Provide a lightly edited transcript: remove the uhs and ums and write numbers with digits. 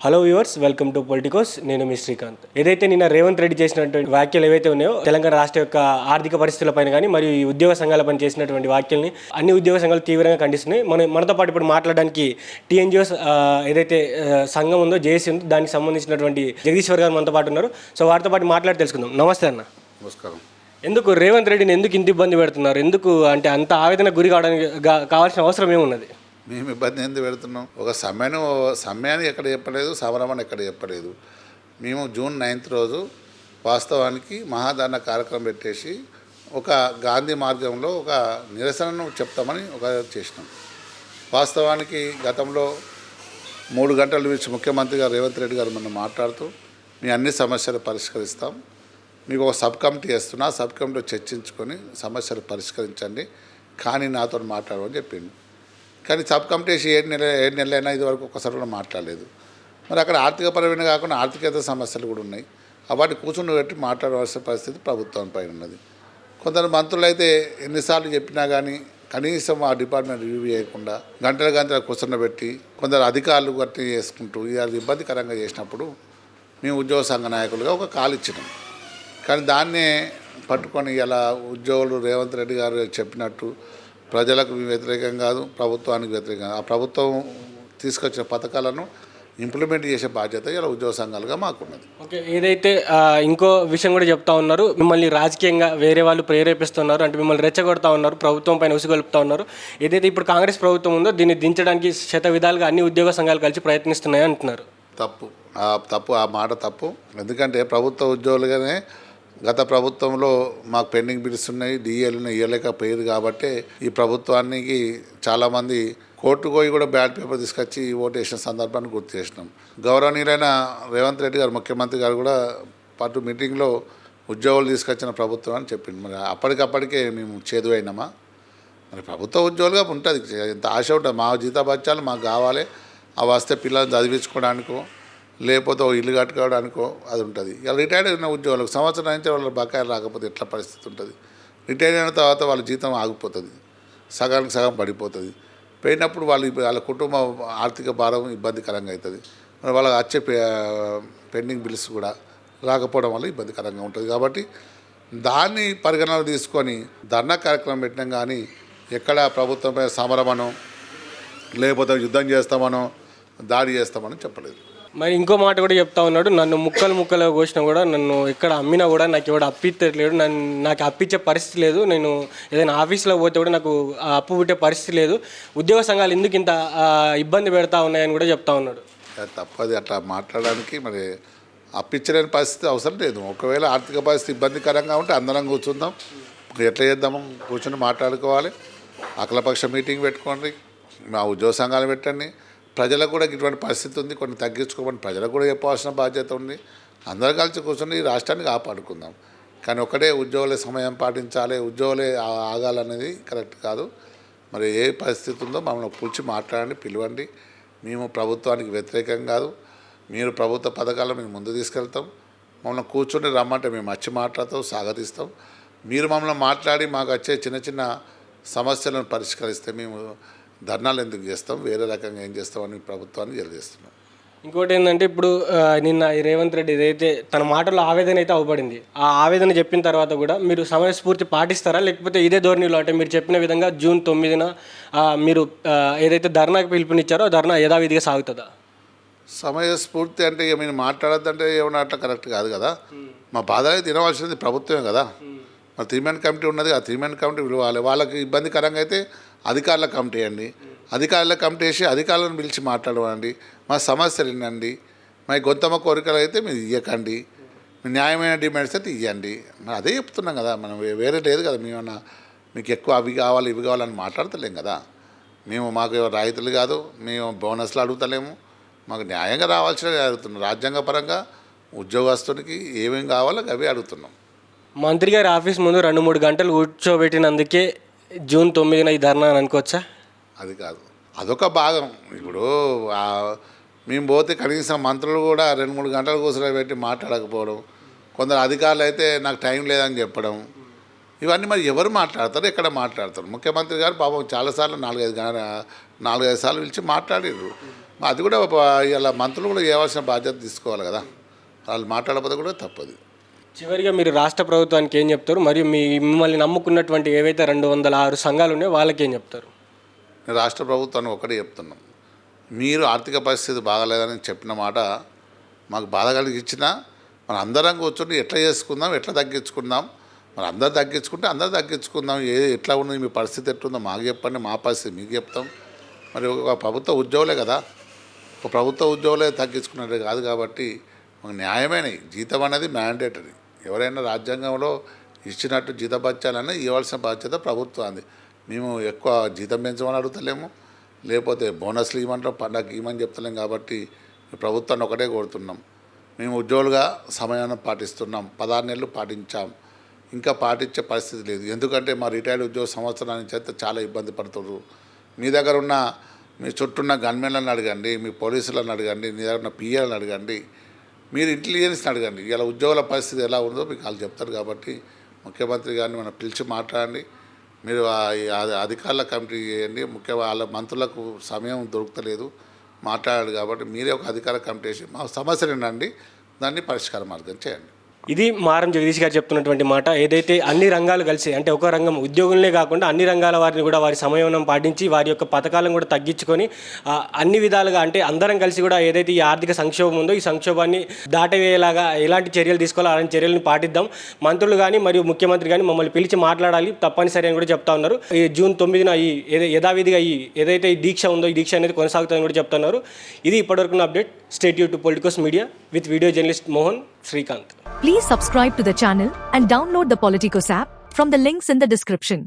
Hello viewers, welcome to Politicos. నేను మీ శ్రీకాంత్. ఏదైతే నిన్న రేవంత్ రెడ్డి చేసినటువంటి వ్యాఖ్యలు ఏవైతే ఉన్నాయో తెలంగాణ రాష్ట్ర యొక్క ఆర్థిక పరిస్థితులపైన కానీ మరియు ఈ ఉద్యోగ సంఘాలపైన చేసినటువంటి వ్యాఖ్యల్ని అన్ని ఉద్యోగ సంఘాలు తీవ్రంగా ఖండిస్తున్నాయి. మనతో పాటు ఇప్పుడు మాట్లాడడానికి టీఎన్జిఓస్ ఏదైతే సంఘం ఉందో, జేఏసీ ఉందో, దానికి సంబంధించినటువంటి జగదీశ్వర్ గారు మనతో పాటు ఉన్నారు. సో వారితో పాటు మాట్లాడి తెలుసుకుందాం. నమస్తే అన్న. నమస్కారం. ఎందుకు రేవంత్ రెడ్డిని ఎందుకు ఇంత ఇబ్బంది పెడుతున్నారు? ఎందుకు అంటే అంత ఆవేదన గురి కావడానికి కావాల్సిన అవసరం ఏమున్నది? మేము ఇబ్బంది ఎందుకు పెడుతున్నాం? ఒక సమ్యాన్ని ఎక్కడ చెప్పలేదు, సమరమని ఎక్కడ చెప్పలేదు. మేము జూన్ 9 రోజు వాస్తవానికి మహాదాన కార్యక్రమం పెట్టేసి ఒక గాంధీ మార్గంలో ఒక నిరసనను చెప్తామని చేసినాం. వాస్తవానికి గతంలో 3 గంటలు ఇచ్చి ముఖ్యమంత్రి గారు రేవంత్ రెడ్డి గారు మనం మాట్లాడుతూ మీ అన్ని సమస్యలు పరిష్కరిస్తాం, మీకు ఒక సబ్ కమిటీ వేస్తున్నా, సబ్ కమిటీలో చర్చించుకొని సమస్యలు పరిష్కరించండి, కానీ నాతో మాట్లాడమని చెప్పిండు. కానీ సబ్ కమిటీ వేసి 7 నెలలైనా ఇది వరకు ఒక్కసారి కూడా మాట్లాడలేదు. మరి అక్కడ ఆర్థికపరమైన కాకుండా ఆర్థికేతర సమస్యలు కూడా ఉన్నాయి. వాటిని కూర్చుని పెట్టి మాట్లాడవలసిన పరిస్థితి ప్రభుత్వం పైన ఉన్నది. కొందరు మంత్రులు అయితే ఎన్నిసార్లు చెప్పినా కానీ కనీసం ఆ డిపార్ట్మెంట్ రివ్యూ చేయకుండా గంటల కూర్చొని కొందరు అధికారులు గట్టి చేసుకుంటూ అది ఇబ్బందికరంగా చేసినప్పుడు మేము ఉద్యోగ సంఘ నాయకులుగా ఒక కాల్ ఇచ్చినాం. కానీ దాన్నే పట్టుకొని ఇలా ఉద్యోగులు రేవంత్ రెడ్డి గారు చెప్పినట్టు ప్రజలకు వ్యతిరేకం కాదు, ప్రభుత్వానికి వ్యతిరేకం. ఆ ప్రభుత్వం తీసుకొచ్చిన పథకాలను ఇంప్లిమెంట్ చేసే బాధ్యత ఇలా ఉద్యోగ సంఘాలుగా మాకున్నది. ఓకే, ఏదైతే ఇంకో విషయం కూడా చెప్తా ఉన్నారు, మిమ్మల్ని రాజకీయంగా వేరే వాళ్ళు ప్రేరేపిస్తున్నారు, అంటే మిమ్మల్ని రెచ్చగొడతా ఉన్నారు, ప్రభుత్వం పైన ఉసిగొలుపుతా ఉన్నారు. ఏదైతే ఇప్పుడు కాంగ్రెస్ ప్రభుత్వం ఉందో దీన్ని దించడానికి శత విధాలుగా అన్ని ఉద్యోగ సంఘాలు కలిసి ప్రయత్నిస్తున్నాయి అంటున్నారు. తప్పు ఆ మాట తప్పు. ఎందుకంటే ప్రభుత్వ ఉద్యోగులుగానే గత ప్రభుత్వంలో మాకు పెండింగ్ బిల్స్ ఉన్నాయి, డిఏలను ఇవ్వలేకపోయేది. కాబట్టి ఈ ప్రభుత్వానికి చాలామంది కోర్టుకు పోయి కూడా బ్యాలెట్ పేపర్ తీసుకొచ్చి ఓటేసిన సందర్భాన్ని గుర్తు చేసినాం. గౌరవనీయులైన రేవంత్ రెడ్డి గారు ముఖ్యమంత్రి గారు కూడా పాటు మీటింగ్లో ఉద్యోగులు తీసుకొచ్చిన ప్రభుత్వం అని చెప్పింది. మరి అప్పటికప్పటికే మేము చేదు అయినామా? మరి ప్రభుత్వ ఉద్యోగులుగా ఉంటుంది, ఎంత ఆశ ఉంటుంది. మా జీతాబత్యాలు మాకు కావాలి, అవి వస్తే పిల్లల్ని చదివించుకోవడానికో లేకపోతే ఇల్లు కట్టుకోవడానికో అది ఉంటుంది. ఇలా రిటైర్డ్ అయిన ఉద్యోగులకు సంవత్సరం నుంచి వాళ్ళ బకాయిలు రాకపోతే ఎట్లా పరిస్థితి ఉంటుంది? రిటైర్ అయిన తర్వాత వాళ్ళ జీతం ఆగిపోతుంది, సగానికి సగం పడిపోతుంది. పోయినప్పుడు వాళ్ళ కుటుంబ ఆర్థిక భారం ఇబ్బందికరంగా అవుతుంది. మరి వాళ్ళకి వచ్చే పెండింగ్ బిల్స్ కూడా రాకపోవడం వల్ల ఇబ్బందికరంగా ఉంటుంది. కాబట్టి దాన్ని పరిగణనలో తీసుకొని ధర్నా కార్యక్రమం పెట్టినాం. కానీ ఎక్కడ ప్రభుత్వంపై సమరమనో లేకపోతే యుద్ధం చేస్తామనో దాడి చేస్తామని చెప్పలేదు. మరి ఇంకో మాట కూడా చెప్తా ఉన్నాడు, నన్ను ముక్కలు కోసినా కూడా, నన్ను ఎక్కడ అమ్మినా కూడా నాకు ఎవడు అప్పిత్తట్లేడు, నాకు అప్పించే పరిస్థితి లేదు, నేను ఏదైనా ఆఫీస్లో పోతే కూడా నాకు అప్పు పుట్టే పరిస్థితి లేదు, ఉద్యోగ సంఘాలు ఎందుకు ఇంత ఇబ్బంది పెడతా ఉన్నాయని కూడా చెప్తా ఉన్నాడు. తప్పది అట్లా మాట్లాడడానికి. మరి అప్పించలేని పరిస్థితి అవసరం లేదు. ఒకవేళ ఆర్థిక పరిస్థితి ఇబ్బందికరంగా ఉంటే అందరం కూర్చుందాం, ఎట్లా చేద్దాము కూర్చొని మాట్లాడుకోవాలి. అఖిలపక్ష మీటింగ్ పెట్టుకోండి, మా ఉద్యోగ సంఘాలు పెట్టండి. ప్రజలకు కూడా ఇటువంటి పరిస్థితి ఉంది, కొన్ని తగ్గించుకోమని ప్రజలకు కూడా చెప్పాల్సిన బాధ్యత ఉంది. అందరూ కలిసి కూర్చొని ఈ రాష్ట్రాన్ని కాపాడుకుందాం. కానీ ఒకటే ఉద్యోగుల సమయం పాటించాలి, ఉద్యోగులే ఆగాలనేది కరెక్ట్ కాదు. మరి ఏ పరిస్థితి ఉందో మమ్మల్ని పిలిచి మాట్లాడండి, పిలవండి. మేము ప్రభుత్వానికి వ్యతిరేకం కాదు, మీరు ప్రభుత్వ పథకాలను మేము ముందు తీసుకెళ్తాం. మమ్మల్ని కూర్చొని రమ్మంటే మేము వచ్చి మాట్లాడతాం, స్వాగతిస్తాం. మీరు మమ్మల్ని మాట్లాడి మాకు వచ్చే చిన్న సమస్యలను పరిష్కరిస్తే మేము ధర్నాలు ఎందుకు చేస్తాం, వేరే రకంగా ఏం చేస్తామని ప్రభుత్వాన్ని తెలియజేస్తున్నాం. ఇంకోటి ఏంటంటే, ఇప్పుడు నిన్న రేవంత్ రెడ్డి ఏదైతే తన మాటల్లో ఆవేదన అయితే అవపడింది, ఆ ఆవేదన చెప్పిన తర్వాత కూడా మీరు సమయస్ఫూర్తి పాటిస్తారా, లేకపోతే ఇదే ధోరణిలో అంటే మీరు చెప్పిన విధంగా జూన్ 9న మీరు ఏదైతే ధర్నాకి పిలుపునిచ్చారో ధర్నా యథావిధిగా సాగుతుందా? సమయస్ఫూర్తి అంటే ఇక మీరు మాట్లాడద్దంటే ఏమన్నా అట్లా కరెక్ట్ కాదు కదా. మా బాధ అయితే తినవలసింది ప్రభుత్వమే కదా. మరి 3-man కమిటీ ఉన్నది, ఆ 3-man కమిటీ పిలవాలి. వాళ్ళకి ఇబ్బందికరంగా అయితే అధికారుల కమిటీ అండి, అధికారుల కమిటీ వేసి అధికారులను పిలిచి మాట్లాడమండి, మా సమస్యలు వినండి, మా గొంతమ్మ కోరికలు అయితే మీరు ఇవ్వకండి, మీ న్యాయమైన డిమాండ్స్ అయితే ఇవ్వండి. మరి అదే చెప్తున్నాం కదా, మనం వేరే లేదు కదా. మేమన్నా మీకు ఎక్కువ అవి కావాలి ఇవి కావాలని మాట్లాడతలేం కదా. మాకు రైతులు కాదు, మేము బోనస్లు అడుగుతలేము, మాకు న్యాయంగా రావాల్సినవి అడుగుతున్నాం. రాజ్యాంగపరంగా ఉద్యోగస్తునికి ఏమేమి కావాలో అవి అడుగుతున్నాం. మంత్రి గారి ఆఫీస్ ముందు 2-3 గంటలు కూర్చోబెట్టినందుకే జూన్ 9న ఈ ధర్నా అని అనుకోవచ్చా? అది కాదు, అదొక భాగం. ఇప్పుడు మేము పోతే కనీసం మంత్రులు కూడా 2-3 గంటలు కూర్చోబెట్టి మాట్లాడకపోవడం, కొందరు అధికారులు అయితే నాకు టైం లేదని చెప్పడం, ఇవన్నీ మరి ఎవరు మాట్లాడతారు, ఎక్కడ మాట్లాడతారు? ముఖ్యమంత్రి గారు పాపం చాలాసార్లు 4-5 సార్లు పిలిచి మాట్లాడారు. అది కూడా ఇలా మంత్రులు కూడా చేయవలసిన బాధ్యత తీసుకోవాలి కదా, వాళ్ళు మాట్లాడకపోతే కూడా తప్పదు. చివరిగా మీరు రాష్ట్ర ప్రభుత్వానికి ఏం చెప్తారు, మరియు మిమ్మల్ని నమ్ముకున్నటువంటి ఏవైతే 206 సంఘాలు ఉన్నాయో వాళ్ళకి ఏం చెప్తారు? నేను రాష్ట్ర ప్రభుత్వాన్ని ఒకటే చెప్తున్నాం, మీరు ఆర్థిక పరిస్థితి బాగాలేదని చెప్పిన మాట మాకు బాధ కలిగించినా మనం అందరం కూర్చొని ఎట్లా చేసుకుందాం, ఎట్లా తగ్గించుకుందాం, మరి అందరు తగ్గించుకుంటే అందరు తగ్గించుకుందాం. ఎట్లా ఉంది మీ పరిస్థితి ఎట్లుందో మాకు చెప్పండి, మా పరిస్థితి మీకు చెప్తాం. మరి ఒక ప్రభుత్వ ఉద్యోగులే కదా, ఒక ప్రభుత్వ ఉద్యోగులే తగ్గించుకున్నట్టు కాదు కాబట్టి మాకు న్యాయమైనవి. జీతం అనేది మ్యాండేటరీ, ఎవరైనా రాజ్యాంగంలో ఇచ్చినట్టు జీతభత్యాలనే ఇవ్వాల్సిన బాధ్యత ప్రభుత్వాన్ని. మేము ఎక్కువ జీతం పెంచమని అడుగుతలేము, లేకపోతే బోనస్లు ఇవ్వమంటాం, పండగ ఇవ్వమని చెప్తలేం. కాబట్టి ప్రభుత్వాన్ని ఒకటే కోరుతున్నాం, మేము ఉద్యోగులుగా సమయాన్ని పాటిస్తున్నాం, 16 నెలలు పాటించాం, ఇంకా పాటించే పరిస్థితి లేదు. ఎందుకంటే మా రిటైర్డ్ ఉద్యోగ సంవత్సరానికి చేత చాలా ఇబ్బంది పడుతున్నారు. మీ దగ్గర ఉన్న మీ చుట్టూన్న గన్మెన్లను అడగండి, మీ పోలీసులను అడగండి, మీ దగ్గర ఉన్న పిఏలను అడగండి, మీరు ఇంటెలిజెన్స్ని అడగండి. ఇలా ఉద్యోగుల పరిస్థితి ఎలా ఉందో మీకు వాళ్ళు చెప్తారు. కాబట్టి ముఖ్యమంత్రి గారిని మనం పిలిచి మాట్లాడండి, మీరు అధికారుల కమిటీ చేయండి. ముఖ్యంగా వాళ్ళ మంత్రులకు సమయం దొరుకుతలేదు మాట్లాడాలి. కాబట్టి మీరే ఒక అధికార కమిటీ వేసి మా సమస్యలు ఏంటండి, దాన్ని పరిష్కార మార్గం చేయండి. ఇది మారం జగదీష్ గారు చెప్తున్నటువంటి మాట. ఏదైతే అన్ని రంగాలు కలిసి, అంటే ఒక రంగం ఉద్యోగులనే కాకుండా అన్ని రంగాల వారిని కూడా వారి సమయం పాటించి వారి యొక్క పథకాలను కూడా తగ్గించుకొని అన్ని విధాలుగా, అంటే అందరం కలిసి కూడా ఏదైతే ఈ ఆర్థిక సంక్షోభం ఉందో ఈ సంక్షోభాన్ని దాటవేయేలాగా ఎలాంటి చర్యలు తీసుకోవాలో అలాంటి చర్యలను పాటిద్దాం. మంత్రులు కానీ మరియు ముఖ్యమంత్రి కానీ మమ్మల్ని పిలిచి మాట్లాడాలి తప్పనిసరి అని కూడా చెప్తా ఉన్నారు. ఈ జూన్ 9న ఈ యథావిధిగా ఏదైతే ఈ దీక్ష ఉందో ఈ దీక్ష అనేది కొనసాగుతుందని కూడా చెప్తున్నారు. ఇది ఇప్పటివరకు update. Stay tune to Politicos media with video journalist Mohan Srikanth. Please subscribe to the channel and download the Politicos app from the links in the description.